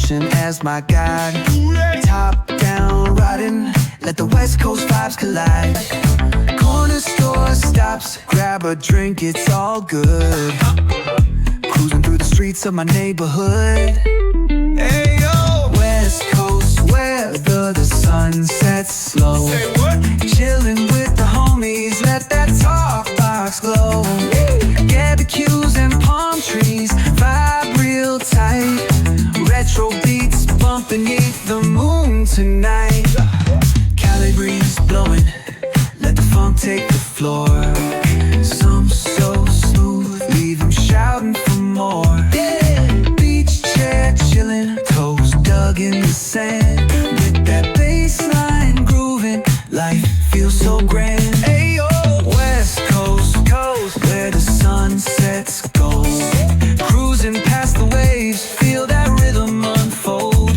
ocean as my guide. Top down riding, let the West Coast vibes collide. Corner store stops, grab a drink, it's all good. Cruising through the streets of my neighborhood. Hey yo! West Coast weather, the sun sets slow. Say what? Chilling with the homies, let that talk box glow. Barbecues and palm trees, vibe real tight. Retro beats bumping beneath the moon tonight. Cali breeze blowing, let the funk take the floor. Some so smooth, leave them shouting for more. Beach chair chilling, toes dug in the sand. With that bass line grooving, life feels so grand. Ayo, West Coast, where the sun sets gold. Cruising past the waves, feel that rhythm unfold.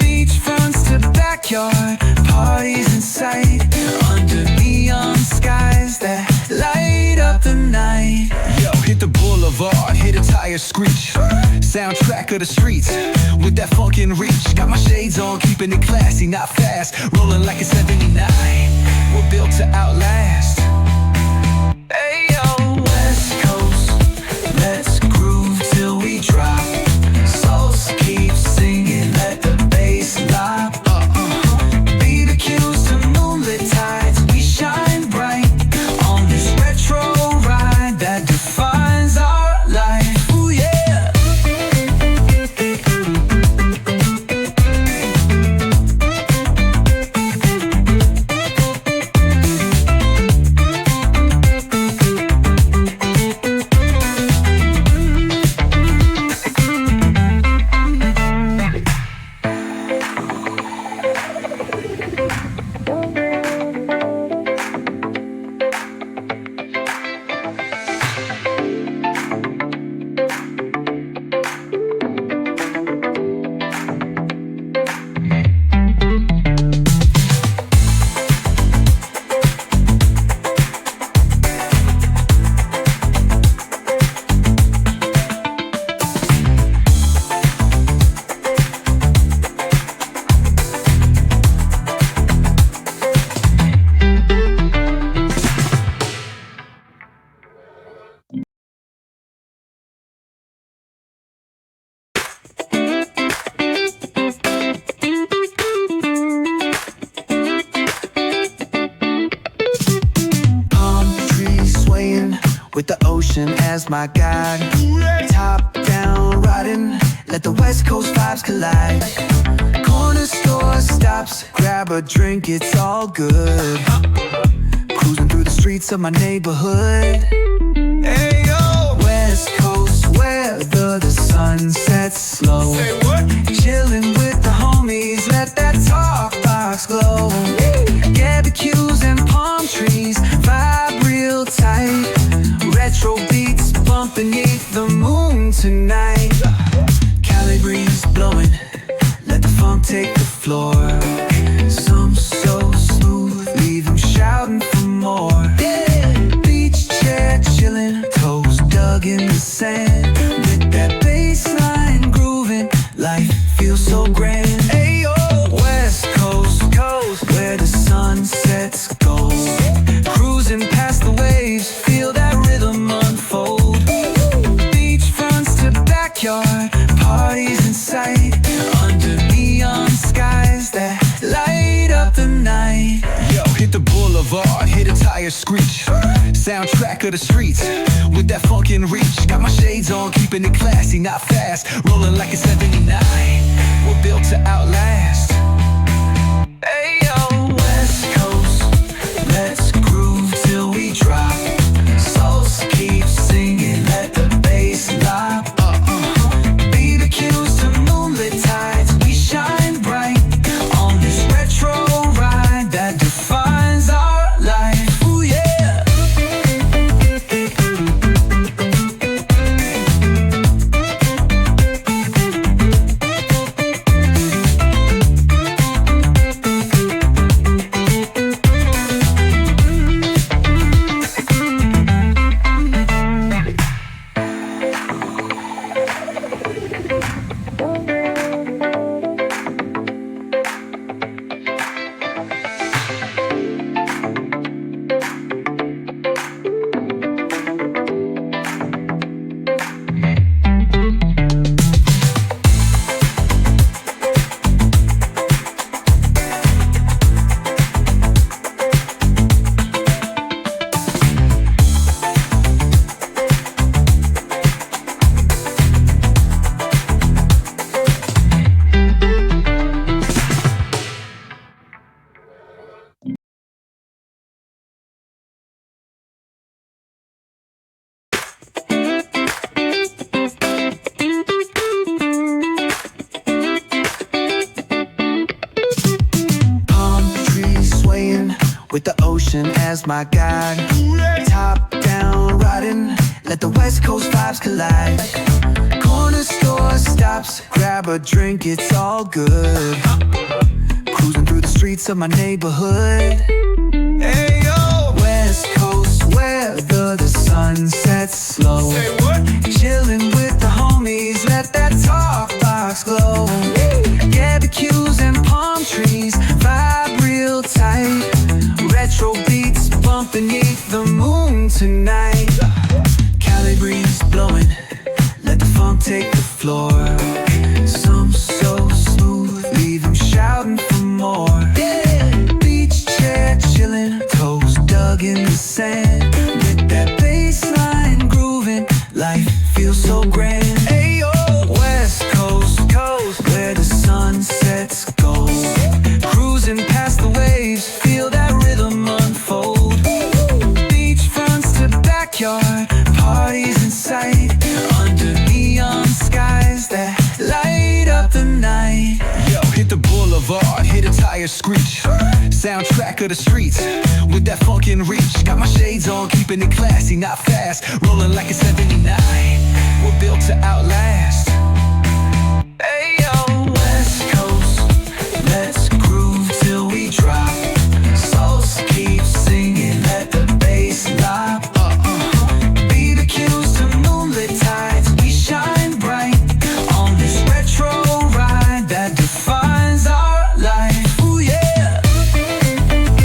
Beach fronts to backyard, parties in sight. Under neon skies that light up the night. Yo, hit the boulevard, hit a tire screech. Soundtrack of the streets, with that funkin' reach. Got my shades on, keeping it classy, not fast. Rolling like a 79, we're built to outlast. Hey yo, West Coast, let's groove till we drop. Souls keep singing, let the bass lop. Beat the cues to moonlit tides, we shine bright on this retro ride that defines our life. Ooh yeah. With the ocean as my guide. Top down riding, let the West Coast vibes collide. Corner store stops, grab a drink, it's all good. Cruising through the streets of my neighborhood. Hey yo! West Coast weather, the sun sets slow. Say what? Chilling with the homies, let that talk box glow. Barbecues and palm trees, vibe real tight. Retro beats bumping beneath the moon tonight. Cali breeze blowing, let the funk take the floor. Some so smooth, leave them shouting for more. Beach chair chilling, toes dug in the sand. With that bass line grooving, life feels so grand. Ayo, West Coast, where the sun sets gold. Cruising past the waves, feel that rhythm unfold. Beach fronts to backyard, parties in sight. Under neon skies that light up the night. Yo, hit the boulevard, hit a tire screech. Soundtrack of the streets, with that funkin' reach. Got my shades on, keeping it classy, not fast. Rolling like a 79, we're built to outlast. Hey yo, West Coast, let's groove till we drop. Souls keep singing, let the bass lop. Beat the cues to moonlit tides, we shine bright on this retro ride that defines our life. Ooh yeah. with the ocean as my guide. Top down riding, let the West Coast vibes collide. Corner store stops, grab a drink, it's all good. Cruising through the streets of my neighborhood. Hey yo, West Coast weather, the sun sets slow. say what? Chilling with the homies, let that talk box glow. Barbecues and palm trees, vibe real tight. Retro beats bumping beneath the moon tonight. Cali breeze blowing, let the funk take the floor. Some so smooth, leave them shouting for more. Beach chair chilling, toes dug in the sand. With that bass line grooving, life feels so grand. Ayo, West Coast, where the sun sets gold. Cruising past the waves, feel that rhythm unfold. Beachfronts to backyard, parties in sight. Under neon skies that light up the night. Yo, hit the boulevard, hit a tire screech. Soundtrack of the streets, with that funkin' reach. Got my shades on, keeping it classy, not fast. Rolling like a 79.